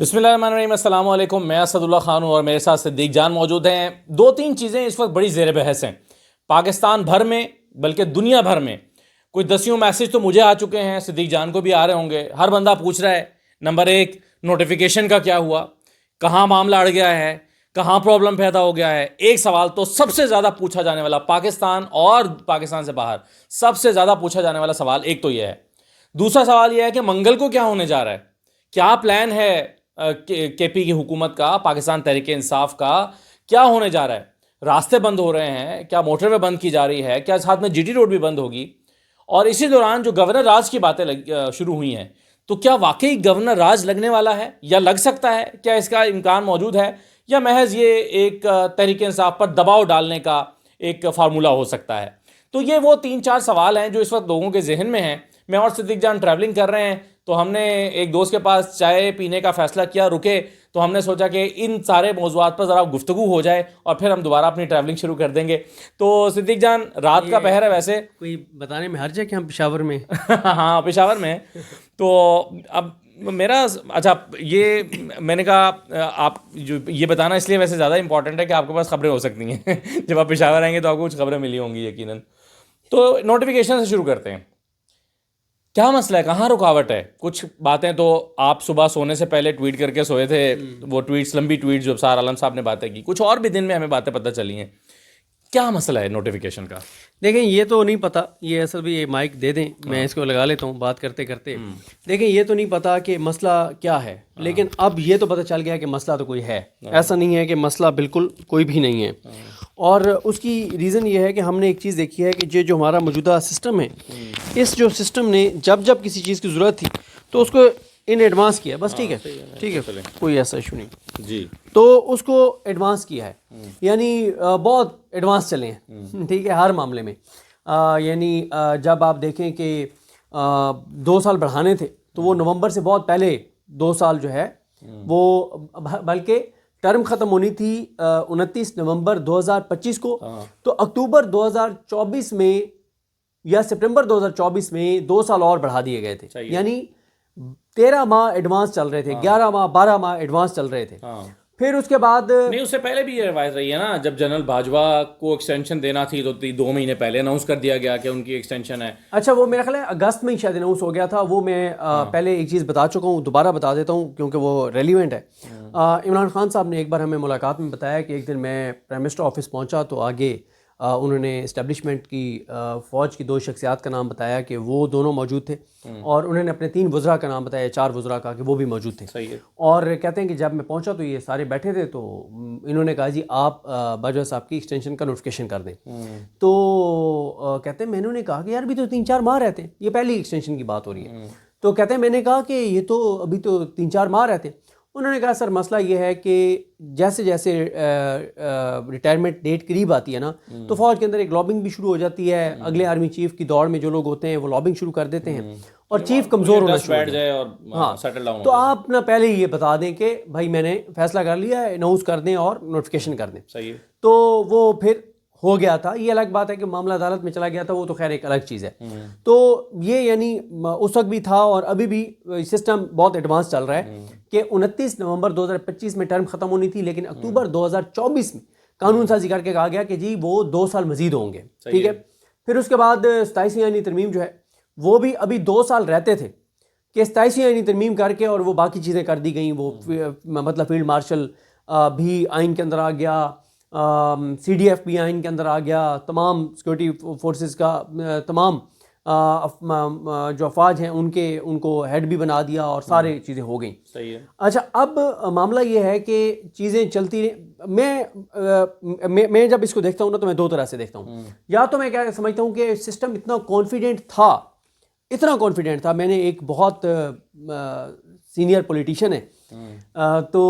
بسم اللہ الرحمن الرحیم، السلام علیکم. میں اسد اللہ خان ہوں اور میرے ساتھ صدیق جان موجود ہیں. دو تین چیزیں اس وقت بڑی زیر بحث ہیں پاکستان بھر میں، بلکہ دنیا بھر میں. کوئی دسیوں میسج تو مجھے آ چکے ہیں، صدیق جان کو بھی آ رہے ہوں گے. ہر بندہ پوچھ رہا ہے نمبر ایک نوٹیفیکیشن کا کیا ہوا، کہاں معاملہ اڑ گیا ہے، کہاں پرابلم پیدا ہو گیا ہے. ایک سوال تو سب سے زیادہ پوچھا جانے والا پاکستان اور پاکستان سے باہر سب سے زیادہ پوچھا جانے والا سوال ایک تو یہ ہے. دوسرا سوال یہ ہے کہ منگل کو کیا ہونے جا رہا ہے، کیا پلان ہے کے پی کی حکومت کا، پاکستان تحریک انصاف کا، کیا ہونے جا رہا ہے. راستے بند ہو رہے ہیں، کیا موٹر وے بند کی جا رہی ہے، کیا ساتھ میں جی ٹی روڈ بھی بند ہوگی. اور اسی دوران جو گورنر راج کی باتیں شروع ہوئی ہیں، تو کیا واقعی گورنر راج لگنے والا ہے یا لگ سکتا ہے، کیا اس کا امکان موجود ہے، یا محض یہ ایک تحریک انصاف پر دباؤ ڈالنے کا ایک فارمولہ ہو سکتا ہے. تو یہ وہ تین چار سوال ہیں جو اس وقت لوگوں کے ذہن میں ہیں. میں اور صدیق جان ٹریولنگ کر رہے ہیں تو ہم نے ایک دوست کے پاس چائے پینے کا فیصلہ کیا، رکے تو ہم نے سوچا کہ ان سارے موضوعات پر ذرا گفتگو ہو جائے اور پھر ہم دوبارہ اپنی ٹریولنگ شروع کر دیں گے. تو صدیق جان، رات کا پہر ہے، ویسے کوئی بتانے میں حرج ہے کہ ہم پشاور میں ہاں پشاور میں. تو اب میرا اچھا، یہ میں نے کہا آپ جو یہ بتانا اس لیے ویسے زیادہ امپورٹنٹ ہے کہ آپ کے پاس خبریں ہو سکتی ہیں جب آپ پشاور آئیں گے تو آپ کو کچھ خبریں ملی ہوں گی یقیناً. تو نوٹیفیکیشن سے شروع کرتے ہیں. کیا مسئلہ ہے، کہاں رکاوٹ ہے؟ کچھ باتیں تو آپ صبح سونے سے پہلے ٹویٹ کر کے سوئے تھے، وہ ٹویٹس لمبی ٹویٹ جو سار عالم صاحب نے باتیں کی، کچھ اور بھی دن میں ہمیں باتیں پتہ چلی ہیں. کیا مسئلہ ہے نوٹیفیکیشن کا؟ دیکھیں یہ تو نہیں پتہ، یہ اصل بھی یہ مائک دے دیں میں اس کو لگا لیتا ہوں بات کرتے کرتے. دیکھیں یہ تو نہیں پتہ کہ مسئلہ کیا ہے، لیکن اب یہ تو پتہ چل گیا کہ مسئلہ تو کوئی ہے. ایسا نہیں ہے کہ مسئلہ بالکل کوئی بھی نہیں ہے. اور اس کی ریزن یہ ہے کہ ہم نے ایک چیز دیکھی ہے کہ یہ جو ہمارا موجودہ سسٹم ہے، اس جو سسٹم نے جب جب کسی چیز کی ضرورت تھی تو اس کو ان ایڈوانس کیا. بس ٹھیک ہے کوئی ایسا ایشو نہیں جی. تو اس کو ایڈوانس کیا ہے، یعنی بہت ایڈوانس چلے ہیں. ٹھیک ہے، ہر معاملے میں. یعنی جب آپ دیکھیں کہ 2 سال بڑھانے تھے تو وہ نومبر سے بہت پہلے 2 سال جو ہے وہ، بلکہ ٹرم ختم ہونی تھی 29 نومبر 2025 کو، تو اکتوبر 2024 میں یا سپٹمبر 2024 میں 2 سال اور بڑھا دیے گئے تھے. یعنی 13 ماہ ایڈوانس چل رہے تھے، 11 ماہ 12 ماہ ایڈوانس چل رہے تھے. پھر اس کے بعد نہیں، اس سے پہلے بھی یہ روایت رہی ہے نا، جب جنرل باجوہ کو ایکسٹینشن دینا تھی تو 2 مہینے پہلے اناؤنس کر دیا گیا کہ ان کی ایکسٹینشن ہے. اچھا، وہ میرا خیال ہے اگست میں ہی شاید اناؤنس ہو گیا تھا. وہ میں پہلے ایک چیز بتا چکا ہوں، دوبارہ بتا دیتا ہوں کیونکہ وہ ریلیونٹ ہے. عمران خان صاحب نے ایک بار ہمیں ملاقات میں بتایا کہ ایک دن میں پرائم منسٹر آفس پہنچا تو آگے انہوں نے اسٹیبلشمنٹ کی فوج کی 2 شخصیات کا نام بتایا کہ وہ دونوں موجود تھے، اور انہوں نے اپنے 3 وزراء کا نام بتایا، 4 وزراء کا کہ وہ بھی موجود تھے. اور کہتے ہیں کہ جب میں پہنچا تو یہ سارے بیٹھے تھے، تو انہوں نے کہا جی آپ باجوہ صاحب کی ایکسٹینشن کا نوٹیفیکیشن کر دیں. تو کہتے ہیں میں نے کہا کہ یار بھی تو 3-4 ماہ رہتے ہیں، یہ پہلی ایکسٹینشن کی بات ہو رہی ہے. تو کہتے ہیں میں نے کہا کہ یہ تو ابھی تو 3-4 ماہ رہتے ہیں. انہوں نے کہا سر مسئلہ یہ ہے کہ جیسے جیسے ریٹائرمنٹ ڈیٹ قریب آتی ہے نا، تو فوج کے اندر ایک لابنگ بھی شروع ہو جاتی ہے. اگلے آرمی چیف کی دوڑ میں جو لوگ ہوتے ہیں وہ لابنگ شروع کر دیتے ہیں، اور چیف کمزور ہونا شروع ہو جائے. ہاں، تو آپ نہ پہلے ہی یہ بتا دیں کہ بھائی میں نے فیصلہ کر لیا ہے، اناؤنس کر دیں اور نوٹیفیکیشن کر دیں. تو وہ پھر ہو گیا تھا. یہ الگ بات ہے کہ معاملہ عدالت میں چلا گیا تھا، وہ تو خیر ایک الگ چیز ہے. تو یہ یعنی اس وقت بھی تھا اور ابھی بھی سسٹم بہت ایڈوانس چل رہا ہے کہ 29 نومبر 2025 میں ٹرم ختم ہونی تھی، لیکن اکتوبر 2024 میں قانون سازی کر کے کہا گیا کہ جی وہ 2 سال مزید ہوں گے. ٹھیک ہے. پھر اس کے بعد 27ویں آئینی ترمیم جو ہے وہ بھی ابھی 2 سال رہتے تھے کہ 27ویں آئینی ترمیم کر کے اور وہ باقی چیزیں کر دی گئیں. وہ مطلب فیلڈ مارشل بھی آئین کے اندر آ گیا، سی ڈی ایف بھی آئین کے اندر آ گیا، تمام سیکورٹی فورسز کا تمام جو افواج ہیں ان کو ہیڈ بھی بنا دیا اور سارے چیزیں ہو گئیں. صحیح ہے. اچھا، اب معاملہ یہ ہے کہ چیزیں چلتی میں جب اس کو دیکھتا ہوں نا تو میں 2 طرح سے دیکھتا ہوں. یا تو میں کیا سمجھتا ہوں کہ سسٹم اتنا کانفیڈنٹ تھا. میں نے ایک بہت سینئر پولیٹیشین ہے، تو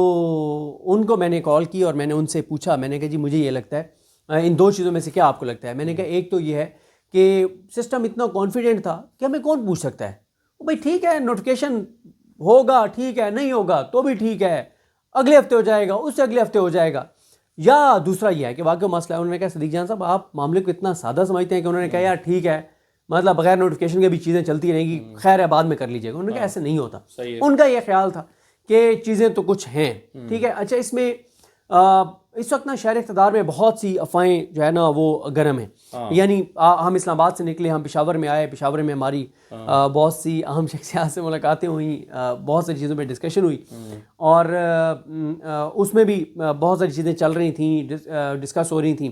ان کو میں نے کال کی اور میں نے ان سے پوچھا، میں نے کہا جی مجھے یہ لگتا ہے ان 2 چیزوں میں سے کیا آپ کو لگتا ہے. میں نے کہا ایک تو یہ ہے کہ سسٹم اتنا کانفیڈنٹ تھا کہ ہمیں کون پوچھ سکتا ہے، بھائی ٹھیک ہے نوٹیفیکیشن ہوگا، ٹھیک ہے، نہیں ہوگا تو بھی ٹھیک ہے، اگلے ہفتے ہو جائے گا، اس سے اگلے ہفتے ہو جائے گا. یا دوسرا یہ ہے کہ واقعی مسئلہ ہے. انہوں نے کہا صدیق جان صاحب آپ معاملے کو اتنا سادہ سمجھتے ہیں کہ انہوں نے کہا یار ٹھیک ہے، مطلب بغیر نوٹیفیکیشن کے بھی چیزیں چلتی رہیں گی، خیر ہے بعد میں کر لیجیے گا. انہوں نے کہا ایسے نہیں ہوتا. ان کا یہ خیال تھا کہ چیزیں تو کچھ ہیں. ٹھیک ہے. اچھا اس میں اس وقت نا شہر اقتدار میں بہت سی افواہیں جو ہے نا وہ گرم ہیں. یعنی ہم اسلام آباد سے نکلے, ہم پشاور میں آئے, پشاور میں ہماری بہت سی اہم شخصیات سے ملاقاتیں ہوئیں, بہت ساری چیزوں پہ ڈسکشن ہوئی, اور اس میں بھی بہت ساری چیزیں چل رہی تھیں, ڈسکس ہو رہی تھیں.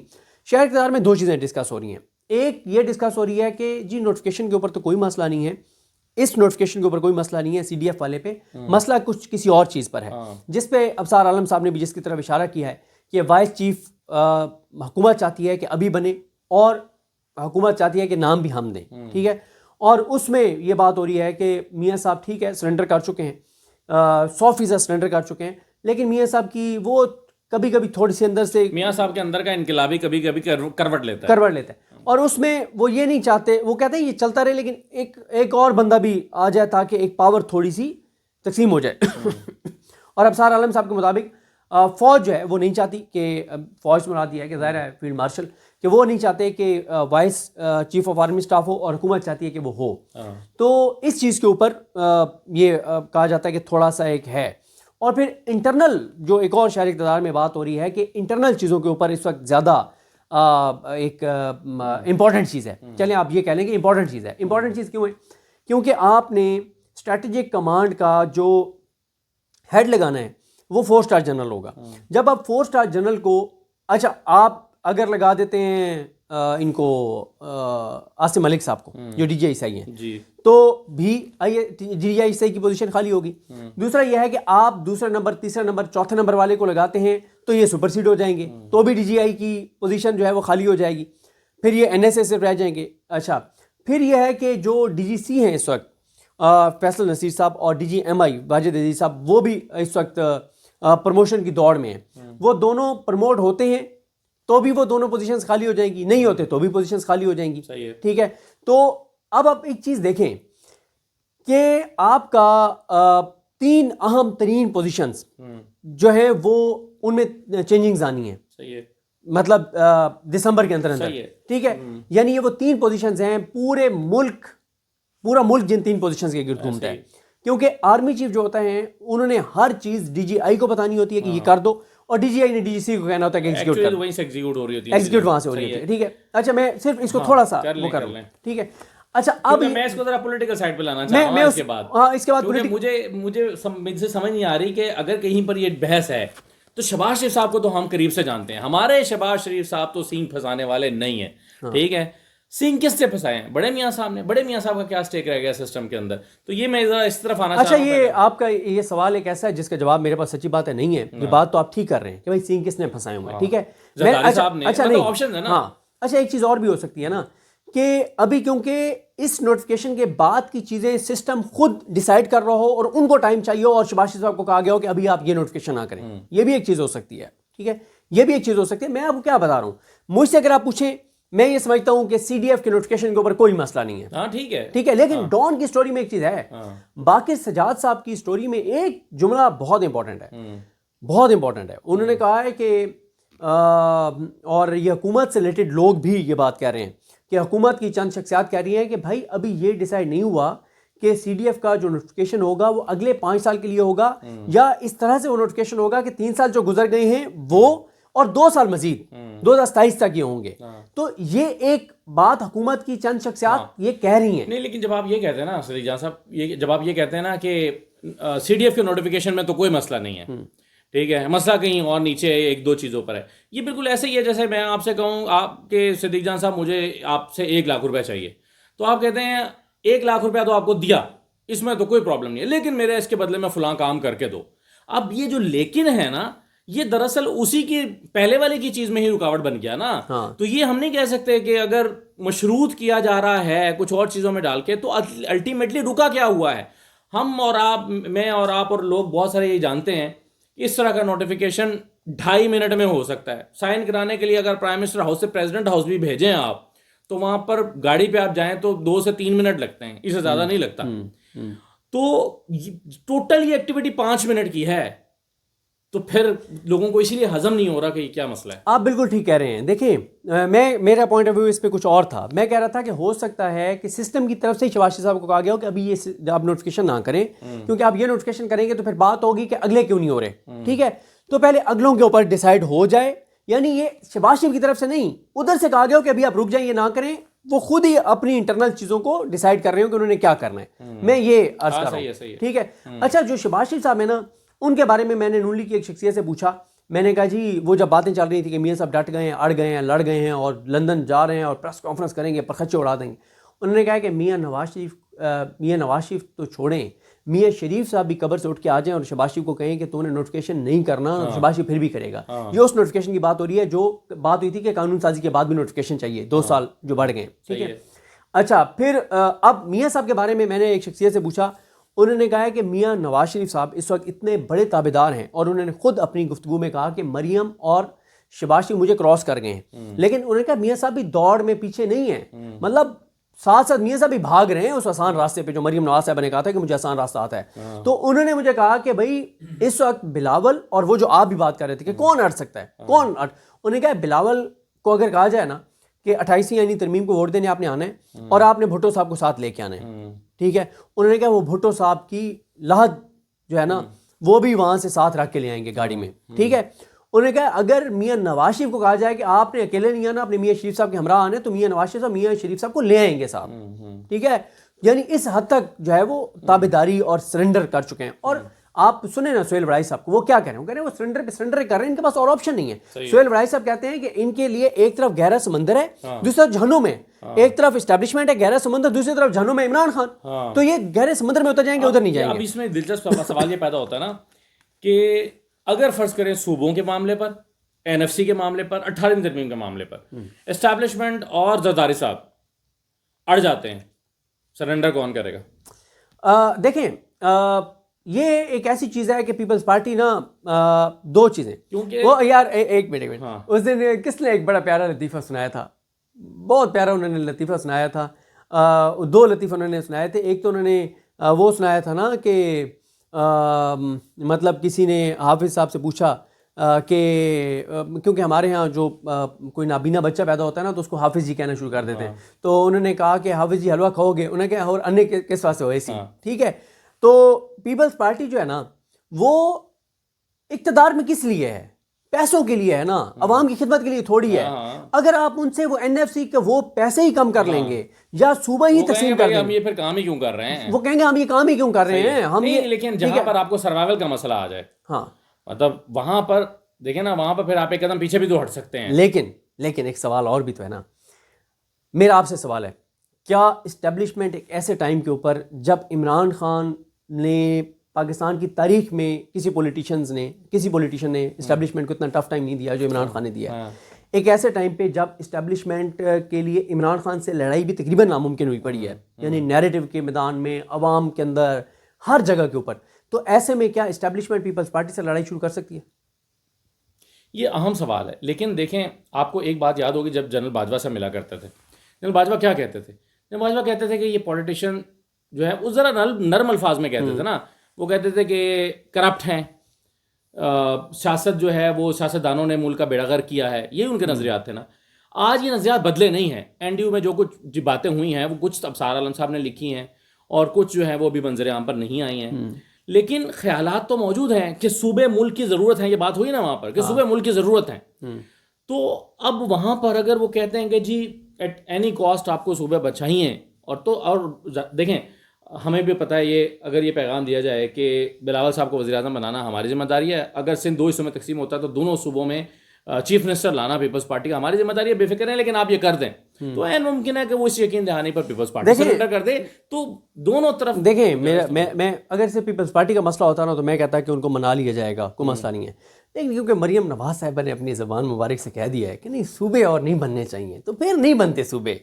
شہر اقتدار میں 2 چیزیں ڈسکس ہو رہی ہیں. ایک یہ ڈسکس ہو رہی ہے کہ جی نوٹیفیکیشن کے اوپر تو کوئی مسئلہ نہیں ہے, اس نوٹیفیکیشن کے اوپر کوئی مسئلہ نہیں ہے سی ڈی ایف والے پہ, مسئلہ کچھ کسی اور چیز پر ہے, جس پہ ابصار عالم صاحب نے بھی جس کی طرف اشارہ کیا ہے کہ وائس چیف حکومت چاہتی ہے کہ ابھی بنے, اور حکومت چاہتی ہے کہ نام بھی ہم دیں. ٹھیک ہے. اور اس میں یہ بات ہو رہی ہے کہ میاں صاحب ٹھیک ہے سرنڈر کر چکے ہیں, 100% سرنڈر کر چکے ہیں, لیکن میاں صاحب کی وہ کبھی کبھی تھوڑی سی اندر سے, میاں صاحب کے اندر کا انقلابی کبھی کبھی کروٹ لیتا ہے, اور اس میں وہ یہ نہیں چاہتے, وہ کہتے ہیں یہ چلتا رہے لیکن ایک اور بندہ بھی آ جائے تاکہ ایک پاور تھوڑی سی تقسیم ہو جائے. اور ابصار عالم صاحب کے مطابق فوج جو ہے وہ نہیں چاہتی کہ, فوج سے مراد یہ ہے کہ ظاہر ہے فیلڈ مارشل, کہ وہ نہیں چاہتے کہ vice chief of army staff ہو, اور حکومت چاہتی ہے کہ وہ ہو. تو اس چیز کے اوپر یہ کہا جاتا ہے کہ تھوڑا سا ایک ہے. اور پھر انٹرنل جو ایک اور شہر اقتدار میں بات ہو رہی ہے کہ انٹرنل چیزوں کے اوپر اس وقت زیادہ ایک امپورٹنٹ چیز ہے. چلیں آپ یہ کہہ لیں کہ امپورٹنٹ چیز ہے. امپورٹنٹ چیز کیوں ہے؟ کیونکہ آپ نے اسٹریٹجک کمانڈ کا جو ہیڈ لگانا ہے وہ 4 اسٹار جنرل ہوگا. جب آپ 4 اسٹار جنرل کو, اچھا آپ اگر لگا دیتے ہیں ان کو عاصم ملک صاحب کو جو ڈی جی آئی سی آئی ہیں, تو بھی ڈی جی آئی سی آئی کی پوزیشن خالی ہوگی. دوسرا یہ ہے کہ آپ دوسرا نمبر, تیسرا نمبر, چوتھے نمبر والے کو لگاتے ہیں تو یہ سپر سیڈ ہو جائیں گے, تو بھی ڈی جی آئی کی پوزیشن جو ہے وہ خالی ہو جائے گی, پھر یہ این ایس اے سے رہ جائیں گے. اچھا پھر یہ ہے کہ جو ڈی جی سی ہیں اس وقت فیصل نصیر صاحب, اور ڈی جی ایم آئی واجد عزیز صاحب, وہ بھی اس وقت پروموشن کی دوڑ میں ہیں. وہ دونوں پروموٹ ہوتے ہیں تو بھی وہ دونوں پوزیشنز خالی ہو جائیں گی, نہیں ہوتے تو بھی پوزیشنز خالی ہو جائیں گی. ٹھیک ہے. تو اب آپ ایک چیز دیکھیں کہ آپ کا 3 اہم ترین پوزیشنز جو ہیں وہ ان میں چینجنگز آنی ہیں, مطلب دسمبر کے اندر. ٹھیک ہے. یعنی یہ وہ 3 پوزیشنز ہیں, پورا ملک جن 3 پوزیشنز کے گرد گھومتا ہے, کیونکہ آرمی چیف جو ہوتا ہے انہوں نے ہر چیز ڈی جی آئی کو بتانی ہوتی ہے کہ یہ کر دو, اور ڈی جی آئی نے ڈی جی سی کو کہنا ہوتا ہے کہ ایگزیکیوٹ ہو رہی ہوتی ہے, وہاں سے ہو رہی ہوتی ہے. ٹھیک ہے. اچھا میں صرف اس کو تھوڑا سا وہ کر لوں. ٹھیک ہے. اچھا اب میں اس کو ذرا پولیٹیکل سائڈ پہ لانا چاہتا ہوں اس کے بعد مجھے سمجھ نہیں آ رہی کہ اگر کہیں پر یہ بحث ہے تو شہباز شریف صاحب کو تو ہم قریب سے جانتے ہیں, ہمارے شہباز شریف صاحب تو سینگ پھنسانے والے نہیں ہیں. ٹھیک ہے. سینگ کس سے پھنسائے ہیں؟ بڑے میاں صاحب نے. بڑے میاں صاحب کا کیا سٹیک رہ گیا سسٹم کے اندر؟ تو یہ میں ذرا اس طرف آنا چاہتا ہوں. اچھا یہ آپ کا یہ سوال ایک ایسا ہے جس کا جواب میرے پاس سچی بات ہے نہیں ہے. یہ بات تو آپ ٹھیک کر رہے ہیں کہ بھائی سینگ کس نے پھنسائے ہوئے ہیں. ٹھیک ہے. اچھا ایک چیز اور بھی ہو سکتی ہے نا کہ ابھی کیونکہ اس نوٹیفیکیشن کے بعد کی چیزیں سسٹم خود ڈیسائیڈ کر رہا ہو اور ان کو ٹائم چاہیے ہو, اور شہباز شریف صاحب کو کہا گیا ہو کہ ابھی آپ یہ نوٹیفیکیشن نہ کریں. یہ بھی ایک چیز ہو سکتی ہے. ٹھیک ہے. یہ بھی ایک چیز ہو سکتی ہے. میں آپ کو کیا بتا رہا ہوں, مجھ سے اگر آپ پوچھیں میں یہ سمجھتا ہوں کہ سی ڈی ایف کے نوٹیفیکیشن کے اوپر کوئی مسئلہ نہیں ہے. ٹھیک ہے. ٹھیک ہے. لیکن ڈان کی سٹوری میں ایک چیز ہے, باقر سجاد صاحب کی سٹوری میں ایک جملہ بہت امپورٹنٹ ہے, بہت امپورٹنٹ ہے. انہوں نے کہا ہے کہ اور یہ حکومت سے ریلیٹڈ لوگ بھی یہ بات کہہ رہے ہیں کہ حکومت کی چند شخصیات کہہ رہی ہیں کہ بھائی ابھی یہ ڈیسائیڈ نہیں ہوا کہ سی ڈی ایف کا جو نوٹیفیکیشن ہوگا وہ اگلے 5 سال کے لیے ہوگا, یا اس طرح سے وہ نوٹیفیکیشن ہوگا کہ 3 سال جو گزر گئے ہیں وہ, اور 2 سال مزید 2027 تک یہ ہوں گے. تو یہ ایک بات حکومت کی چند شخصیات یہ کہہ رہی ہیں. نہیں لیکن جب آپ یہ کہتے ہیں نا صدیق جان صاحب, جب آپ یہ کہتے ہیں نا کہ سی ڈی ایف کے نوٹیفیکیشن میں تو کوئی مسئلہ نہیں ہے, ٹھیک ہے, مسئلہ کہیں اور نیچے 1-2 چیزوں پر ہے, یہ بالکل ایسے ہی ہے جیسے میں آپ سے کہوں آپ کے صدیق جان صاحب مجھے آپ سے 1 لاکھ روپے چاہیے, تو آپ کہتے ہیں 1 لاکھ روپیہ تو آپ کو دیا, اس میں تو کوئی پرابلم نہیں ہے, لیکن میرے اس کے بدلے میں فلاں کام کر کے دو. اب یہ جو لیکن ہے نا, یہ دراصل اسی کی پہلے والے کی چیز میں ہی رکاوٹ بن گیا نا. تو یہ ہم نہیں کہہ سکتے کہ اگر مشروط کیا جا رہا ہے کچھ اور چیزوں میں ڈال کے تو الٹیمیٹلی رکا کیا ہوا ہے. ہم اور آپ, میں اور آپ اور لوگ بہت سارے یہ جانتے ہیں اس طرح کا نوٹیفیکیشن 2.5 منٹ میں ہو سکتا ہے. سائن کرانے کے لیے اگر پرائم منسٹر ہاؤس سے پریزیڈنٹ ہاؤس بھی بھیجیں آپ, تو وہاں پر گاڑی پہ آپ جائیں تو 2 سے 3 منٹ لگتے ہیں, اس سے زیادہ نہیں لگتا. تو ٹوٹل یہ ایکٹیویٹی 5 منٹ کی ہے. تو پھر لوگوں کو اسی لیے ہضم نہیں ہو رہا کہ یہ کیا مسئلہ ہے. آپ بالکل ٹھیک کہہ رہے ہیں. دیکھیں میرا پوائنٹ آف ویو اس پہ کچھ اور تھا. میں کہہ رہا تھا کہ ہو سکتا ہے کہ سسٹم کی طرف سے شہباز شریف صاحب کو کہا گیا ہو کہ ابھی یہ آپ نوٹیفیکیشن نہ کریں, کیونکہ آپ یہ نوٹیفیکیشن کریں گے تو پھر بات ہوگی کہ اگلے کیوں نہیں ہو رہے. ٹھیک ہے, تو پہلے اگلوں کے اوپر ڈیسائیڈ ہو جائے. یعنی یہ شہباز شریف کی طرف سے نہیں, ادھر سے کہا گیا ہو کہ ابھی آپ رک جائیں, یہ نہ کریں. وہ خود ہی اپنی انٹرنل چیزوں کو ڈیسائیڈ کر رہے ہوں کہ انہوں نے کیا کرنا ہے. میں یہ عرض کر رہا ہوں. ٹھیک ہے. اچھا, جو شہباز شریف صاحب ہے نا, ان کے بارے میں نے نون لیگ کی ایک شخصیت سے پوچھا. میں نے کہا جی وہ جب باتیں چل رہی تھی کہ میاں صاحب ڈٹ گئے ہیں, اڑ گئے ہیں, لڑ گئے ہیں اور لندن جا رہے ہیں اور پریس کانفرنس کریں گے, پرخچے اڑا دیں گے, انہوں نے کہا کہ میاں نواز شریف تو چھوڑیں, میاں شریف صاحب بھی قبر سے اٹھ کے آ جائیں اور شہباز شریف کو کہیں کہ تو نے نوٹیفیکیشن نہیں کرنا, اور شہباز شریف پھر بھی کرے گا. یہ اس نوٹیفیکیشن کی بات ہو رہی ہے جو بات ہوئی تھی کہ قانون سازی کے بعد بھی نوٹیفیکیشن چاہیے, 2 سال جو بڑھ گئے. ٹھیک ہے. اچھا, پھر اب میاں صاحب کے بارے میں نے ایک شخصیت سے پوچھا. انہوں نے کہا ہے کہ میاں نواز شریف صاحب اس وقت اتنے بڑے تابع دار ہیں, اور انہوں نے خود اپنی گفتگو میں کہا کہ مریم اور شہباز شریف مجھے کراس کر گئے ہیں. لیکن انہوں نے کہا میاں صاحب بھی دوڑ میں پیچھے نہیں ہیں, مطلب ساتھ ساتھ میاں صاحب بھی بھاگ رہے ہیں اس آسان راستے پہ جو مریم نواز صاحب نے کہا تھا کہ مجھے آسان راستہ آتا ہے. تو انہوں نے مجھے کہا کہ بھائی اس وقت بلاول اور وہ جو آپ بھی بات کر رہے تھے کہ کون اڑ سکتا ہے, کون انہوں نے کہا بلاول کو اگر کہا جائے نا کہ 28 یعنی ترمیم کو ووٹ دینے آپ نے آنا ہے اور آپ نے بھٹو صاحب کو ساتھ لے کے آنا ہے. ٹھیک ہے. انہوں نے کہا وہ بھٹو صاحب کی لحد جو ہے نا وہ بھی وہاں سے ساتھ رکھ کے لے آئیں گے گاڑی میں. ٹھیک ہے. انہوں نے کہا اگر میاں نواز شریف کو کہا جائے کہ آپ نے اکیلے نہیں آنا, اپنے میاں شریف صاحب کے ہمراہ آنے, تو میاں نواز شریف صاحب میاں شریف صاحب کو لے آئیں گے صاحب. ٹھیک ہے. یعنی اس حد تک جو ہے وہ تابعداری اور سرنڈر کر چکے ہیں. اور آپ سنیں نا سہیل وڑائی صاحب کو, وہ کیا کہہ رہے ہیں, وہ کہہ رہے ہیں وہ سرنڈر پہ سرنڈر کر رہے ہیں, ان کے پاس اور آپشن نہیں ہے. سہیل وڑائی صاحب کہتے ہیں کہ ان کے لیے ایک طرف گہرا سمندر ہے, دوسری طرف جہنم ہے. ایک طرف اسٹیبلشمنٹ ہے گہرا سمندر, دوسری طرف جہنم ہے عمران خان. تو یہ گہرے سمندر میں اتر جائیں گے, ادھر نہیں جائیں گے. اب اس میں دلچسپ سوال یہ پیدا ہوتا ہے نا کہ اگر فرض کریں صوبوں کے معاملے پر, NFC کے معاملے پر, 18 ترمیم کے معاملے پر اسٹیبلشمنٹ اور زرداری صاحب اڑ جاتے ہیں, سرنڈر کون کرے گا؟ دیکھیں یہ ایک ایسی چیز ہے کہ پیپلز پارٹی نا 2 چیزیں, کیونکہ وہ یار ایک منٹ اس دن کس نے ایک بڑا پیارا لطیفہ سنایا تھا, بہت پیارا انہوں نے لطیفہ سنایا تھا. 2 لطیفہ انہوں نے سنائے تھے. ایک تو انہوں نے وہ سنایا تھا نا کہ مطلب کسی نے حافظ صاحب سے پوچھا کہ کیونکہ ہمارے ہاں جو کوئی نابینا بچہ پیدا ہوتا ہے نا تو اس کو حافظ جی کہنا شروع کر دیتے ہیں. تو انہوں نے کہا کہ حافظ جی حلوہ کھاؤ گے, انہوں نے کہا اور انے کس واسطے ہوئے سی. ٹھیک ہے. تو پیپلز پارٹی جو ہے نا وہ اقتدار میں کس لیے ہے, پیسوں کے لیے ہے نا, عوام کی خدمت کے لیے تھوڑی ہے. اگر آپ ان سے وہ NFC کے وہ پیسے ہی کم کر لیں گے یا صوبہ ہی تقسیم کر دیں گے, ہم یہ پھر کام ہی کیوں کر رہے ہیں, وہ کہیں گے ہم یہ کام ہی کیوں کر رہے ہیں ہم یہ. لیکن جہاں پر آپ کو سروائیول کا مسئلہ آ جائے, ہاں مطلب وہاں پر دیکھیں نا, وہاں پر پھر آپ ایک قدم پیچھے بھی تو ہٹ سکتے ہیں. لیکن ایک سوال اور بھی تو ہے نا, میرا آپ سے سوال ہے, کیا اسٹیبلشمنٹ ایک ایسے ٹائم کے اوپر جب عمران خان نے پاکستان کی تاریخ میں کسی پولیٹیشین نے اسٹیبلشمنٹ کو اتنا ٹف ٹائم نہیں دیا جو عمران خان نے دیا, ایک ایسے ٹائم پہ جب اسٹیبلشمنٹ کے لیے عمران خان سے لڑائی بھی تقریباً ناممکن ہوئی پڑی ہے, یعنی نیریٹو کے میدان میں, عوام کے اندر, ہر جگہ کے اوپر, تو ایسے میں کیا اسٹیبلشمنٹ پیپلز پارٹی سے لڑائی شروع کر سکتی ہے؟ یہ اہم سوال ہے. لیکن دیکھیں آپ کو ایک بات یاد ہوگی, جب جنرل باجوہ سے ملا کرتے تھے, جنرل باجوہ کیا کہتے تھے؟ جنرل باجوہ کہتے تھے کہ یہ پولیٹیشین جو ہے وہ ذرا نرم الفاظ میں کہتے تھے نا, وہ کہتے تھے کہ کرپٹ ہیں, سیاست جو ہے وہ سیاستدانوں نے ملک کا بیڑا غرق کیا ہے, یہ ان کے نظریات تھے نا. آج یہ نظریات بدلے نہیں ہیں. NDU میں جو کچھ باتیں ہوئی ہیں وہ کچھ ابصار عالم صاحب نے لکھی ہیں اور کچھ جو ہیں وہ بھی منظر عام پر نہیں آئی ہیں, لیکن خیالات تو موجود ہیں کہ صوبے ملک کی ضرورت ہے. یہ بات ہوئی نا وہاں پر کہ صوبے ملک کی ضرورت ہے. تو اب وہاں پر اگر وہ کہتے ہیں کہ جی ایٹ اینی کاسٹ آپ کو صوبے بچائیے, اور دیکھیں ہمیں بھی پتہ ہے یہ, اگر یہ پیغام دیا جائے کہ بلاول صاحب کو وزیر اعظم بنانا ہماری ذمہ داری ہے, اگر سندھ 2 حصوں میں تقسیم ہوتا ہے تو دونوں صوبوں میں چیف منسٹر لانا پیپلز پارٹی کا ہماری ذمہ داری ہے, بے فکر ہیں, لیکن آپ یہ کر دیں تو این ممکن ہے کہ وہ اس یقین دہانی پر پیپلز پارٹی سرنڈر کر دے. تو دونوں طرف دیکھیں میں اگر سے پیپلز پارٹی کا مسئلہ ہوتا نا تو میں کہتا کہ ان کو منا لیا جائے گا, کوئی مسئلہ نہیں ہے. لیکن کیونکہ مریم نواز صاحبہ نے اپنی زبان مبارک سے کہہ دیا ہے کہ نہیں صوبے اور نہیں بننے چاہیے, تو پھر نہیں بنتے صوبے.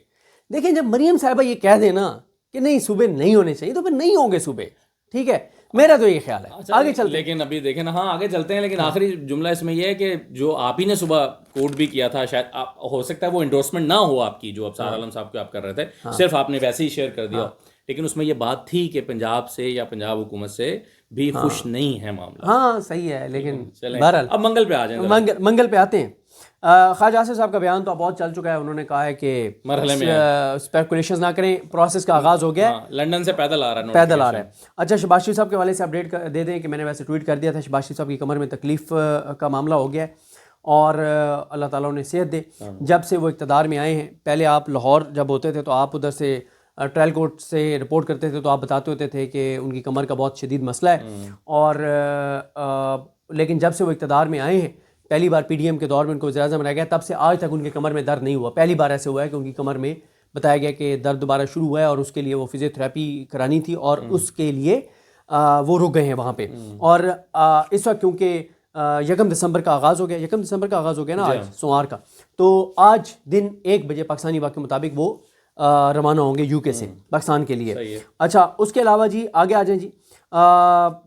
دیکھیں جب مریم صاحبہ یہ کہہ دیں نا کہ نہیں صوبے نہیں ہونے چاہیے تو پھر نہیں ہوں گے صوبے. ٹھیک ہے, میرا تو یہ خیال ہے. آگے چلتے لیکن ابھی دیکھیں نا, ہاں آگے چلتے ہیں, لیکن آخری جملہ اس میں یہ ہے کہ جو آپ ہی نے صبح کوٹ بھی کیا تھا, شاید ہو سکتا ہے وہ انڈورسمنٹ نہ ہو آپ کی, جو ابصار عالم صاحب کو آپ کر رہے تھے, صرف آپ نے ویسے ہی شیئر کر دیا, لیکن اس میں یہ بات تھی کہ پنجاب سے یا پنجاب حکومت سے بھی خوش نہیں ہے معاملہ. ہاں صحیح ہے، لیکن چلیں بہرحال اب منگل پہ آ جائیں. منگل پہ آتے ہیں. خواجہ آصف صاحب کا بیان تو اب بہت چل چکا ہے. انہوں نے کہا ہے کہ مرحلے میں اسپیکولیشنز نہ کریں، پروسیس کا آغاز ہو گیا ہے، لنڈن سے پیدل آ رہا ہے. پیدل آ رہا ہے. اچھا، شہباز شریف صاحب کے حوالے سے اپڈیٹ دے دیں کہ میں نے ویسے ٹویٹ کر دیا تھا، شہباز شریف صاحب کی کمر میں تکلیف کا معاملہ ہو گیا ہے اور اللہ تعالیٰ انہیں صحت دے. جب سے وہ اقتدار میں آئے ہیں، پہلے آپ لاہور جب ہوتے تھے تو آپ ادھر سے ٹرائل کورٹ سے رپورٹ کرتے تھے تو آپ بتاتے ہوتے تھے کہ ان کی کمر کا بہت شدید مسئلہ ہے. اور لیکن جب سے وہ اقتدار میں آئے ہیں، پہلی بار پی ڈی ایم کے دور میں ان کو وزیر اعظم بنایا گیا، تب سے آج تک ان کی کمر میں درد نہیں ہوا. پہلی بار ایسے ہوا ہے کہ ان کی کمر میں بتایا گیا کہ درد دوبارہ شروع ہوا ہے اور اس کے لیے وہ فزیو تھراپی کرانی تھی اور اس کے لیے وہ رک گئے ہیں وہاں پہ. اور اس وقت کیونکہ 1 دسمبر کا آغاز ہو گیا، 1 دسمبر کا آغاز ہو گیا نا آج سوموار کا، تو آج دن 1 بجے پاکستانی وقت کے مطابق وہ روانہ ہوں گے یو کے سے پاکستان کے لیے. اچھا، اس کے علاوہ جی آگے آ جائیں جی.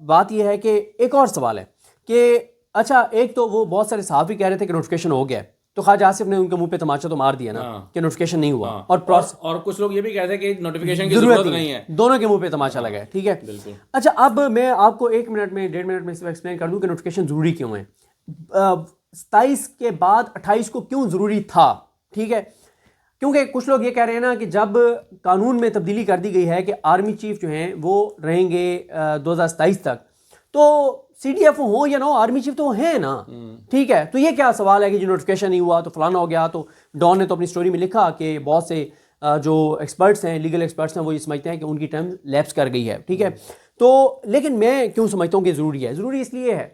بات یہ ہے کہ ایک اور سوال ہے کہ اچھا، ایک تو وہ بہت سارے صحافی کہہ رہے تھے کہ نوٹیفیکیشن ہو گیا ہے، تو خواجہ آصف نے ان کے منہ پہ تماچا تو مار دیا نا کہ نوٹیفیکیشن نہیں ہوا. اور کچھ لوگ یہ بھی کہتے ہیں کہ نوٹیفیکیشن کی ضرورت نہیں ہے. دونوں کے منہ پہ تماچا لگا ہے. ٹھیک ہے. اچھا، اب میں آپ کو 1 منٹ میں 1.5 منٹ میں ایکسپلین کر دوں کہ نوٹیفیکیشن ضروری کیوں ہے. 27 کے بعد 28 کو کیوں ضروری تھا. ٹھیک ہے. کیونکہ کچھ لوگ یہ کہہ رہے ہیں نا کہ جب قانون میں تبدیلی کر دی گئی ہے کہ آرمی چیف جو ہیں وہ رہیں گے 2027 تک، تو سی ڈی ایف ہو یا نہ ہو، آرمی چیف تو وہ ہیں نا. ٹھیک ہے. تو یہ کیا سوال ہے کہ جو نوٹیفیکیشن نہیں ہوا تو فلانا ہو گیا. تو ڈان نے تو اپنی سٹوری میں لکھا کہ بہت سے جو ایکسپرٹس ہیں، لیگل ایکسپرٹس ہیں، وہ یہ سمجھتے ہیں کہ ان کی ٹرم لیپس کر گئی ہے. ٹھیک ہے. تو لیکن میں کیوں سمجھتا ہوں کہ ضروری ہے؟ ضروری اس لیے ہے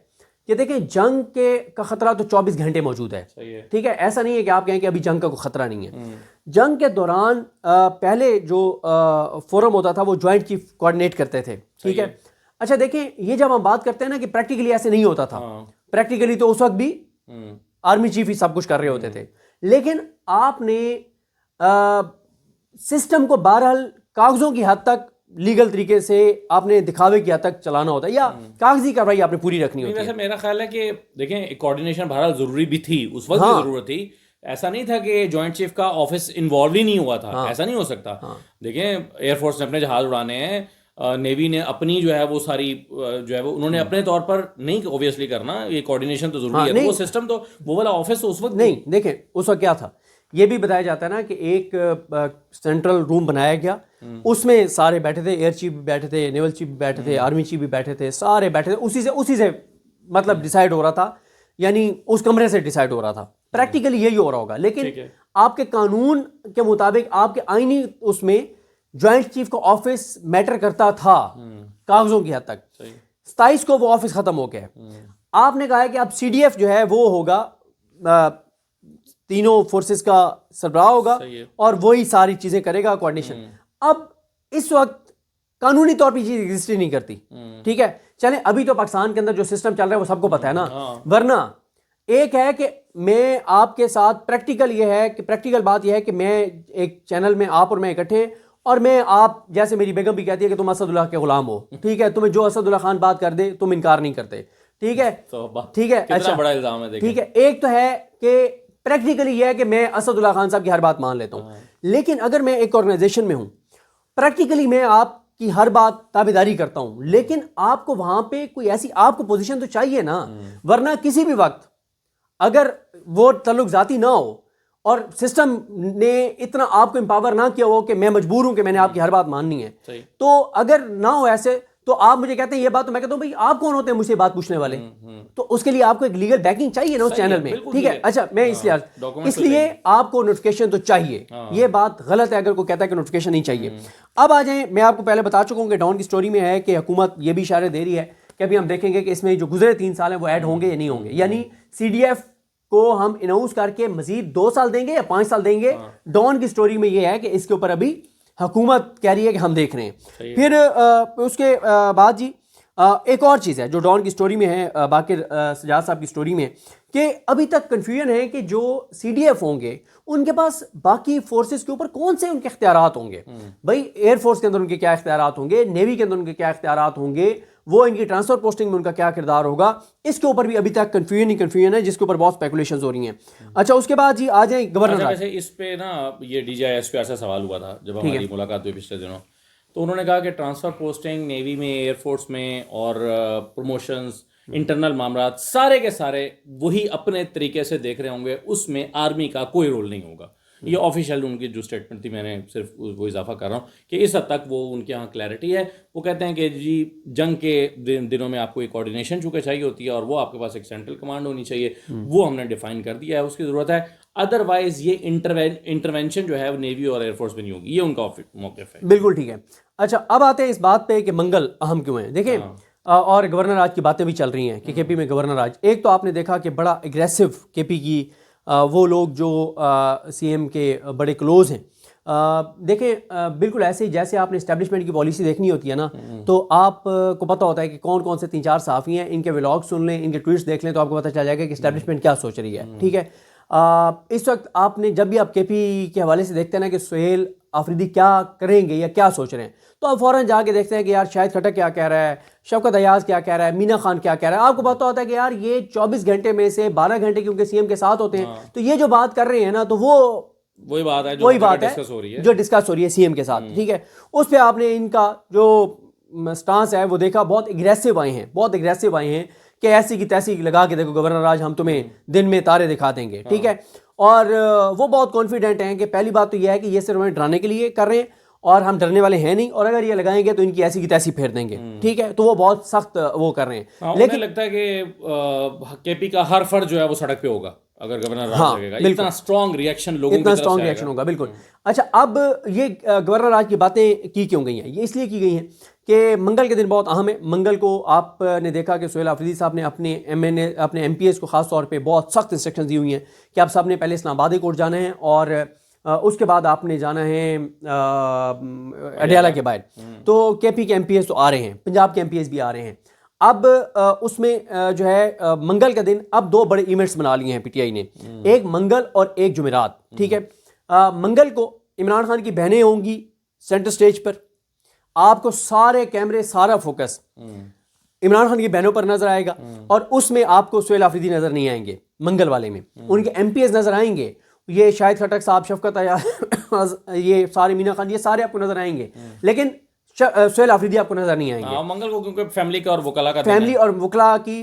کہ دیکھیں جنگ کا خطرہ تو 24 گھنٹے موجود ہے. ٹھیک ہے. ایسا نہیں ہے کہ آپ کہیں کہ ابھی جنگ کا کوئی خطرہ نہیں ہے. جنگ کے دوران پہلے جو فورم ہوتا تھا وہ جوائنٹ چیف کوآرڈینیٹ کرتے تھے. ٹھیک ہے. اچھا دیکھیں، یہ جب ہم بات کرتے ہیں نا کہ پریکٹیکلی ایسے نہیں ہوتا تھا، پریکٹیکلی تو اس وقت بھی آرمی چیف ہی سب کچھ کر رہے ہوتے تھے، لیکن آپ نے سسٹم کو بہرحال کاغذوں کی حد تک لیگل طریقے سے آپ نے دکھاوے کی حد تک چلانا ہوتا ہے، یا کاغذی کارروائی آپ نے پوری رکھنی ہوتی ہے. ویسے میرا خیال ہے کہ دیکھیں کوآرڈینیشن بہرحال ضروری بھی تھی، اس وقت بھی ضرورت تھی. ایسا نہیں تھا کہ جوائنٹ چیف کا آفس انوالو ہی نہیں ہوا تھا، ایسا نہیں ہو سکتا. دیکھیں ایئر فورس نے اپنے جہاز اڑانے ہیں، نیوی نے اپنی جو ہے وہ ساری جو ہے وہ انہوں نے اپنے طور پر نہیں اوبیسلی کرنا. یہ کوآرڈینیشن تو ضروری ہے. وہ سسٹم تو وہ والا آفس تو اس وقت نہیں. دیکھیں اس وقت کیا تھا، یہ بھی بتایا جاتا ہے نا کہ ایک سینٹرل روم بنایا گیا، اس میں سارے بیٹھے تھے، ایئر چیف بھی بیٹھے تھے، نیول چیف بھی بیٹھے تھے، آرمی چیف بھی بیٹھے تھے، سارے بیٹھے تھے. اسی سے مطلب ڈیسائیڈ ہو رہا تھا، یعنی اس کمرے سے ڈیسائیڈ ہو رہا تھا. پریکٹیکلی یہی ہو رہا ہوگا، لیکن آپ کے قانون کے مطابق آپ کے آئینی اس میں جوائنٹ چیف کا آفس میٹر کرتا تھا کاغذوں کی حد تک. 27 کو وہ آفس ختم ہو گیا. آپ نے کہا ہے کہ اب سی ڈی ایف جو ہے وہ ہوگا، تینوں فورسز کا سربراہ ہوگا اور وہی ساری چیزیں کرے گا، کوآرڈینیشن. اب اس وقت قانونی طور پہ چیز ایگزسٹ ہی نہیں کرتی. ٹھیک ہے. چلیں ابھی تو پاکستان کے اندر جو سسٹم چل رہا ہے وہ سب کو پتہ ہے نا. ورنہ ایک ہے کہ میں آپ کے ساتھ پریکٹیکل بات یہ ہے کہ میں ایک چینل میں آپ اور میں اکٹھے، اور میں آپ جیسے میری بیگم بھی کہتی ہے کہ تم اسد اللہ کے غلام ہو. ٹھیک ہے. تمہیں جو اسد اللہ خان بات کر دے تم انکار نہیں کرتے. ٹھیک ہے. ٹھیک ہے. اچھا بڑا الزام ہے. ٹھیک ہے. ایک تو ہے کہ پریکٹیکلی یہ ہے کہ میں اسد اللہ خان صاحب کی ہر بات مان لیتا ہوں، لیکن اگر میں ایک آرگنائزیشن میں ہوں، پریکٹیکلی میں آپ کی ہر بات تابعداری کرتا ہوں، لیکن آپ کو وہاں پہ کوئی ایسی آپ کو پوزیشن تو چاہیے نا. ورنہ کسی بھی وقت اگر وہ تعلق ذاتی نہ ہو اور سسٹم نے اتنا آپ کو امپاور نہ کیا ہو کہ میں مجبور ہوں کہ میں نے آپ کی ہر بات ماننی ہے، تو اگر نہ ہو ایسے تو آپ مجھے کہتے ہیں یہ بات، تو میں کہتا ہوں بھائی آپ کون ہوتے ہیں مجھ سے بات پوچھنے والے؟ تو اس کے لیے آپ کو ایک لیگل بیکنگ چاہیے نا اس چینل میں. ٹھیک ہے. اچھا میں اس لیے آپ کو نوٹیفیکیشن تو چاہیے. یہ بات غلط ہے اگر کوئی کہتا ہے کہ نوٹیفیکیشن نہیں چاہیے. اب آ جائیں، میں آپ کو پہلے بتا چکا ہوں کہ ڈان کی سٹوری میں ہے کہ حکومت یہ بھی اشارے دے رہی ہے کہ ابھی ہم دیکھیں گے کہ اس میں جو گزرے 3 سال ہیں وہ ایڈ ہوں گے یا نہیں ہوں گے. یعنی سی ڈی ایف کو ہم اناؤنس کر کے مزید 2 سال دیں گے یا 5 سال دیں گے. ڈان کی سٹوری میں یہ ہے کہ اس کے اوپر ابھی حکومت کہہ رہی ہے کہ ہم دیکھ رہے ہیں. پھر اس کے بعد جی ایک اور چیز ہے جو ڈان کی سٹوری میں ہے، باقر سجاد صاحب کی سٹوری میں، کہ ابھی تک کنفیوژن ہے کہ جو سی ڈی ایف ہوں گے ان کے پاس باقی فورسز کے اوپر کون سے ان کے اختیارات ہوں گے. بھائی ایئر فورس کے اندر ان کے کیا اختیارات ہوں گے، نیوی کے اندر ان کے کیا اختیارات ہوں گے، وہ ان کی ٹرانسفر پوسٹنگ میں ان کا کیا کردار ہوگا، اس کے اوپر بھی ابھی تک کنفیوژن ہے جس کے اوپر بہت اسپیکولیشنز ہو رہی ہیں. اچھا اس کے بعد جی آ جائیں گورنر. ویسے اس پہ نا یہ D G I S P سے سوال ہوا تھا جب ہماری ملاقات ہوئی پچھلے دنوں، تو انہوں نے کہا کہ ٹرانسفر پوسٹنگ نیوی میں، ایئر فورس میں اور پروموشنز، انٹرنل معاملات سارے کے سارے وہی اپنے طریقے سے دیکھ رہے ہوں گے، اس میں آرمی کا کوئی رول نہیں ہوگا. یہ آفیشیل ان کی جو اسٹیٹمنٹ تھی، میں نے صرف وہ اضافہ کر رہا ہوں کہ اس حد تک وہ ان کے یہاں کلیئرٹی ہے. وہ کہتے ہیں کہ جی جنگ کے دنوں میں آپ کو ایک کوآرڈینیشن چونکہ چاہیے ہوتی ہے اور وہ آپ کے پاس ایک سینٹرل کمانڈ ہونی چاہیے، وہ ہم نے ڈیفائن کر دیا ہے، اس کی ضرورت ہے. ادروائز یہ انٹرونشن جو ہے وہ نیوی اور ایئر فورس میں نہیں ہوگی. یہ ان کا موقف ہے. بالکل ٹھیک ہے. اچھا اب آتے ہیں اس بات پہ کہ منگل اہم کیوں ہیں. دیکھیں اور گورنر راج کی باتیں بھی چل رہی ہیں کہ کے پی میں گورنر راج. ایک تو آپ نے دیکھا کہ بڑا اگریسو کے پی کی وہ لوگ جو سی ایم کے بڑے کلوز ہیں. دیکھیں بالکل ایسے ہی جیسے آپ نے اسٹیبلشمنٹ کی پالیسی دیکھنی ہوتی ہے نا، تو آپ کو پتہ ہوتا ہے کہ کون کون سے 3-4 صحافی ہیں، ان کے ولاگ سن لیں، ان کے ٹویٹس دیکھ لیں تو آپ کو پتہ چل جائے گا کہ اسٹیبلشمنٹ کیا سوچ رہی ہے. ٹھیک ہے. اس وقت آپ نے جب بھی آپ کے پی کے حوالے سے دیکھتے ہیں نا کہ سہیل آفریدی کیا کریں گے یا کیا سوچ رہے ہیں، تو آپ فوراً جا کے دیکھتے ہیں کہ یار شاہد کھٹک کیا کہہ رہا ہے، شوکت ایاز کیا کہہ رہا ہے، مینا خان کیا کہہ رہا ہے. آپ کو پتہ ہوتا ہے کہ یار یہ 24 گھنٹے میں سے 12 گھنٹے کیونکہ سی ایم کے ساتھ ہوتے ہیں، تو یہ جو بات کر رہے ہیں نا تو وہی بات ہے جو ڈسکس ہو رہی ہے سی ایم کے ساتھ. ٹھیک ہے. اس پہ آپ نے ان کا جو سٹانس ہے وہ دیکھا، بہت اگریسو آئے ہیں کہ ایسی کی تیسی لگا کے دیکھو گورنر راج، ہم تمہیں دن میں تارے دکھا دیں گے. ٹھیک ہے. اور وہ بہت کانفیڈنٹ ہیں کہ پہلی بات تو یہ ہے کہ یہ صرف ہمیں ڈرانے کے لیے کر رہے ہیں اور ہم ڈرنے والے ہیں نہیں، اور اگر یہ لگائیں گے تو ان کی ایسی کی تیسی پھیر دیں گے. ٹھیک ہے. تو وہ بہت سخت وہ کر رہے ہیں. لیکن لگتا ہے کہ کے پی کا ہر فرد جو ہے وہ سڑک پہ ہوگا اگر گورنر راج لگے گا. اتنا اسٹرانگ ریئیکشن لوگوں کی طرف سے آئے گا. ہوگا. بالکل. اچھا اب یہ گورنر راج کی باتیں کی کیوں گئی ہیں؟ یہ اس لیے کی گئی ہیں کہ منگل کے دن بہت اہم ہے. منگل کو آپ نے دیکھا کہ سہیل آفریدی صاحب نے اپنے ایم پی ایس کو خاص طور پہ بہت سخت انسٹرکشن دی ہوئی ہیں کہ آپ سب نے پہلے اسلام آباد کورٹ جانا ہے اور اس کے بعد آپ نے جانا ہے اڈیالہ کے باہر. تو کے پی کے ایم پی ایس تو آ رہے ہیں، پنجاب کے ایم پی ایس بھی آ رہے ہیں. اب اس میں جو ہے منگل کا دن اب 2 بڑے ایونٹس بنا لیے ہیں پی ٹی آئی نے، ایک منگل اور ایک جمعرات. ٹھیک ہے. منگل کو عمران خان کی بہنیں ہوں گی سینٹر سٹیج پر، آپ کو سارے کیمرے سارا فوکس عمران خان کی بہنوں پر نظر آئے گا، اور اس میں آپ کو سہیل آفریدی نظر نہیں آئیں گے. منگل والے میں ان کے ایم پی ایس نظر آئیں گے، یہ شاہد کھٹک صاحب، شفقت ایاز، یہ سارے مینا خان، یہ سارے آپ کو نظر آئیں گے، لیکن سہیل آفریدی آپ کو نظر نہیں آئیں گے. منگل کو کیونکہ فیملی کا اور وکلا کی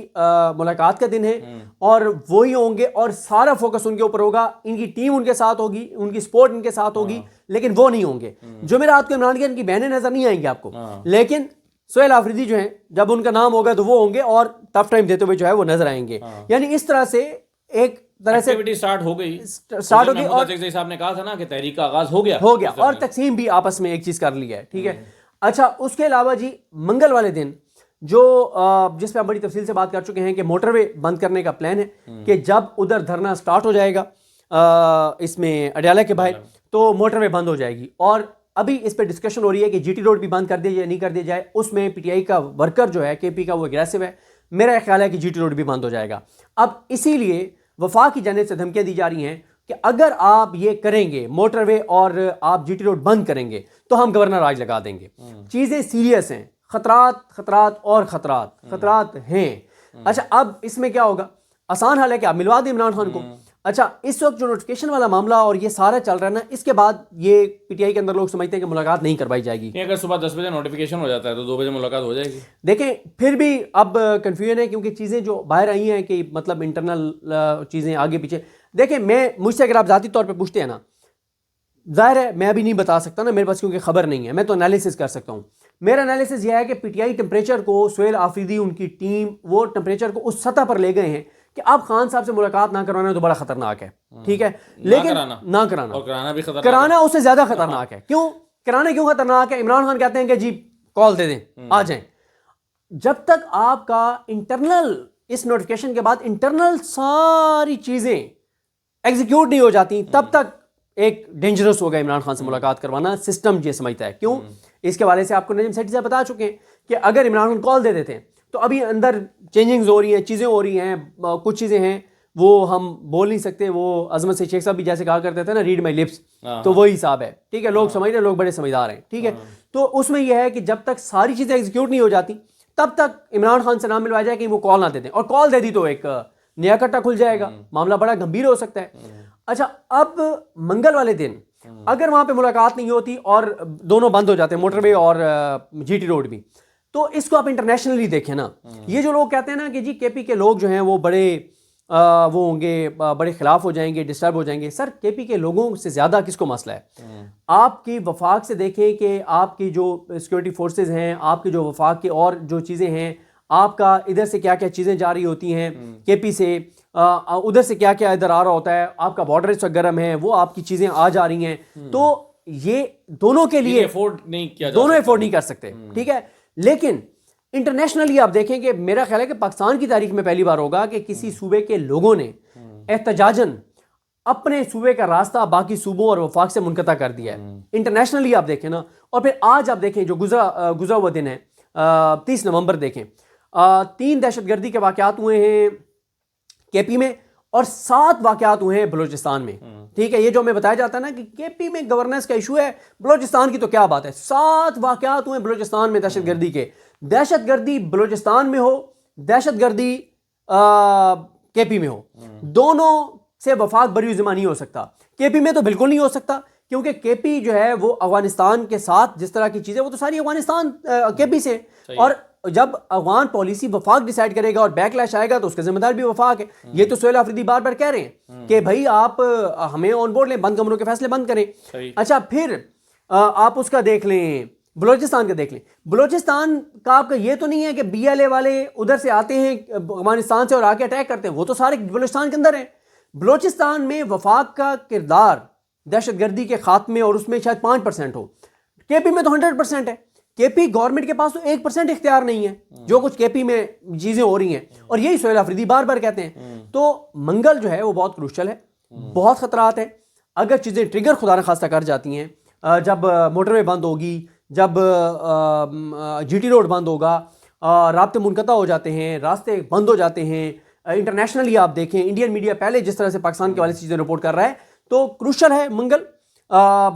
ملاقات کا دن ہے اور وہی ہوں گے اور سارا فوکس ان کے اوپر ہوگا. ان کی ٹیم ان کے ساتھ ہوگی، ان کی سپورٹ ان کے ساتھ ہوگی، لیکن وہ نہیں ہوں گے. جمعرات کو عمران خان کی بہنیں نظر نہیں آئیں گے آپ کو، لیکن سہیل آفریدی جو ہیں جب ان کا نام ہوگا تو وہ ہوں گے اور ٹف ٹائم دیتے ہوئے جو ہے وہ نظر آئیں گے. یعنی اس طرح سے ایک طرح سے سٹارٹ ہو گئی اور صاحب نے کہا تھا نا کہ تحریک کا آغاز ہو گیا اور تقسیم بھی آپس میں ایک چیز کر لی ہے. ٹھیک ہے. اچھا اس کے علاوہ جی منگل والے دن جو جس پہ ہم بڑی تفصیل سے بات کر چکے ہیں کہ موٹر وے بند کرنے کا پلان ہے کہ جب ادھر دھرنا سٹارٹ ہو جائے گا اس میں اڈیالہ کے باہر تو موٹر وے بند ہو جائے گی. اور ابھی اس پہ ڈسکشن ہو رہی ہے کہ جی ٹی روڈ بھی بند کر دیا جائے نہیں کر دیا جائے. اس میں پی ٹی آئی کا ورکر جو ہے کے پی کا وہ اگریسو ہے. میرا خیال ہے کہ جی ٹی روڈ بھی بند ہو جائے گا. اب اسی لیے وفاق کی جانب سے دھمکیاں دی جا رہی ہیں کہ اگر آپ یہ کریں گے موٹر وے اور آپ جی ٹی روڈ بند کریں گے تو ہم گورنر راج لگا دیں گے. چیزیں سیریس ہیں، خطرات ہیں. اچھا اب اس میں کیا ہوگا؟ آسان حال ہے کہ آپ ملوا دیں عمران خان کو. اچھا اس وقت جو نوٹیفکیشن والا معاملہ اور یہ سارا چل رہا ہے نا، اس کے بعد یہ پی ٹی آئی کے اندر لوگ سمجھتے ہیں کہ ملاقات نہیں کروائی جائے گی. اگر صبح 10 بجے نوٹیفکیشن ہو جاتا ہے تو 2 بجے ملاقات ہو جائے گی. دیکھیں پھر بھی اب کنفیوژن ہے کیونکہ چیزیں جو باہر آئی ہیں کہ مطلب انٹرنل چیزیں آگے پیچھے. دیکھیں مجھ سے اگر آپ ذاتی طور پہ پوچھتے ہیں نا، ظاہر ہے میں ابھی نہیں بتا سکتا نا، میرے پاس کیونکہ خبر نہیں ہے، میں تو انالیسس کر سکتا ہوں. میرا انالیسس یہ ہے کہ پی ٹی آئی ٹمپریچر کو سہیل آفریدی ان کی ٹیم وہ ٹمپریچر کو اس سطح پر لے گئے ہیں کہ اب خان صاحب سے ملاقات نہ کروانا تو بڑا خطرناک ہے. ٹھیک ہے. لیکن نہ کرانا اس سے زیادہ خطرناک ہے. کرانا کیوں خطرناک ہے؟ عمران خان کہتے ہیں کہ جی کال دے دیں آ جائیں. جب تک آپ کا انٹرنل اس نوٹیفکیشن کے بعد انٹرنل ساری چیزیں ایگزیکیوٹ نہیں ہو جاتی تب تک ایک ڈینجرس ہوگا عمران خان سے ملاقات کروانا. سسٹم یہ سمجھتا ہے. کیوں؟ اس کے حوالے سے آپ کو نجم سیٹھی صاحب بتا چکے ہیں کہ اگر عمران خان کال دے دیتے ہیں تو ابھی اندر چینجنگز ہو رہی ہیں، چیزیں ہو رہی ہیں، کچھ چیزیں ہیں وہ ہم بول نہیں سکتے. وہ عظمت سے شیخ صاحب بھی جیسے کہا کرتے تھے نا ریڈ مائی لپس، تو وہی حساب ہے. ٹھیک ہے. لوگ سمجھ رہے ہیں، لوگ بڑے سمجھدار ہیں. ٹھیک ہے. تو اس میں یہ ہے کہ جب تک ساری چیزیں ایگزیکیوٹ نہیں ہو جاتی تب تک عمران خان سے نہ ملوایا جائے کہ وہ کال نہ دے دیں، اور کال دے دی تو ایک نیا کٹا کھل جائے گا، معاملہ بڑا گمبھیر ہو سکتا ہے. اچھا اب منگل والے دن اگر وہاں پہ ملاقات نہیں ہوتی اور دونوں بند ہو جاتے ہیں موٹر وے اور جی ٹی روڈ بھی، تو اس کو آپ انٹرنیشنلی دیکھیں نا. یہ جو لوگ کہتے ہیں نا کہ جی کے پی کے لوگ جو ہیں وہ بڑے وہ ہوں گے، بڑے خلاف ہو جائیں گے، ڈسٹرب ہو جائیں گے. سر کے پی کے لوگوں سے زیادہ کس کو مسئلہ ہے؟ آپ کی وفاق سے دیکھیں کہ آپ کی جو سیکورٹی فورسز ہیں، آپ کی جو وفاق کی اور جو چیزیں ہیں، آپ کا ادھر سے کیا کیا چیزیں جاری ہوتی ہیں کے پی سے، ادھر سے کیا کیا ادھر آ رہا ہوتا ہے، آپ کا بارڈر اس وقت گرم ہے، وہ آپ کی چیزیں آ جا رہی ہیں. تو یہ دونوں کے لیے افورڈ نہیں کیا جا دونوں افورڈ نہیں کر سکتے، ٹھیک ہے. لیکن انٹرنیشنلی آپ دیکھیں کہ میرا خیال ہے کہ پاکستان کی تاریخ میں پہلی بار ہوگا کہ کسی صوبے کے لوگوں نے احتجاجاً اپنے صوبے کا راستہ باقی صوبوں اور وفاق سے منقطع کر دیا ہے. انٹرنیشنلی آپ دیکھیں نا. اور پھر آج آپ دیکھیں جو گزرا ہوا دن ہے 30 نومبر دیکھیں، 3 دہشت گردی کے واقعات ہوئے ہیں کے پی میں اور 7 واقعات ہوئے ہیں بلوچستان میں. ٹھیک ہے، یہ جو ہمیں بتایا جاتا ہے نا کہ کے پی میں گورننس کا ایشو ہے، بلوچستان کی تو کیا بات ہے. 7 واقعات ہوئے بلوچستان میں دہشت گردی کے. دہشت گردی بلوچستان میں ہو، دہشت گردی کے پی میں ہو، دونوں سے وفاق بری ذمہ نہیں ہو سکتا. کے پی میں تو بالکل نہیں ہو سکتا، کیونکہ کے پی جو ہے وہ افغانستان کے ساتھ جس طرح کی چیزیں وہ تو ساری افغانستان کے پی سے. اور جب افغان پالیسی وفاق ڈیسائیڈ کرے گا اور بیک لیش آئے گا تو اس کا ذمہ دار بھی وفاق ہے. یہ تو سہیل آفریدی بار بار کہہ رہے ہیں کہ بھائی آپ ہمیں آن بورڈ لیں، بند کمروں کے فیصلے بند کریں. اچھا پھر آپ اس کا دیکھ لیں، بلوچستان کا دیکھ لیں. بلوچستان کا آپ کا یہ تو نہیں ہے کہ بی ایل اے والے ادھر سے آتے ہیں افغانستان سے اور آ کے اٹیک کرتے ہیں، وہ تو سارے بلوچستان کے اندر ہیں. بلوچستان میں وفاق کا کردار دہشت گردی کے خاتمے اور اس میں شاید 5% ہو. کے پی میں تو 100% ہے. کے پی گورنمنٹ کے پاس تو 1% اختیار نہیں ہے جو کچھ کے پی میں چیزیں ہو رہی ہیں، اور یہی سہیل آفریدی بار بار کہتے ہیں. تو منگل جو ہے وہ بہت کروشل ہے، بہت خطرات ہیں. اگر چیزیں ٹریگر خدا نخواستہ کر جاتی ہیں، جب موٹر وے بند ہوگی، جب جی ٹی روڈ بند ہوگا، رابطے منقطع ہو جاتے ہیں، راستے بند ہو جاتے ہیں. انٹرنیشنلی آپ دیکھیں انڈین میڈیا پہلے جس طرح سے پاکستان کے والے چیزیں رپورٹ کر رہا ہے، تو کروشل ہے منگل.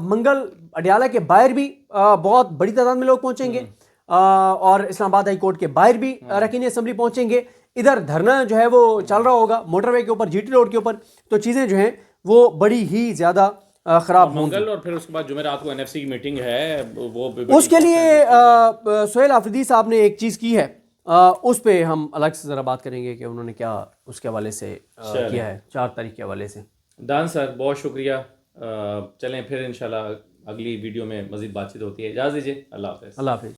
منگل اڈیالہ کے باہر بھی بہت بڑی تعداد میں لوگ پہنچیں گے، اور اسلام آباد ہائی کورٹ کے باہر بھی رکین اسمبلی پہنچیں گے. ادھر دھرنا جو ہے وہ چل رہا ہوگا موٹر وے کے اوپر، جی ٹی روڈ کے اوپر. تو چیزیں جو ہیں وہ بڑی ہی زیادہ خراب ہوں گی. منگل اور پھر اس کے بعد جمعرات کو این ایف سی کی میٹنگ ہے، وہ اس کے لیے سہیل آفریدی صاحب نے ایک چیز کی ہے، اس پہ ہم الگ سے ذرا بات کریں گے کہ انہوں نے کیا اس کے حوالے سے کیا ہے 4 تاریخ کے حوالے سے. دان سر بہت شکریہ. چلیں پھر انشاءاللہ اگلی ویڈیو میں مزید بات چیت ہوتی ہے. اجازت دیجیے. اللہ حافظ. اللہ حافظ.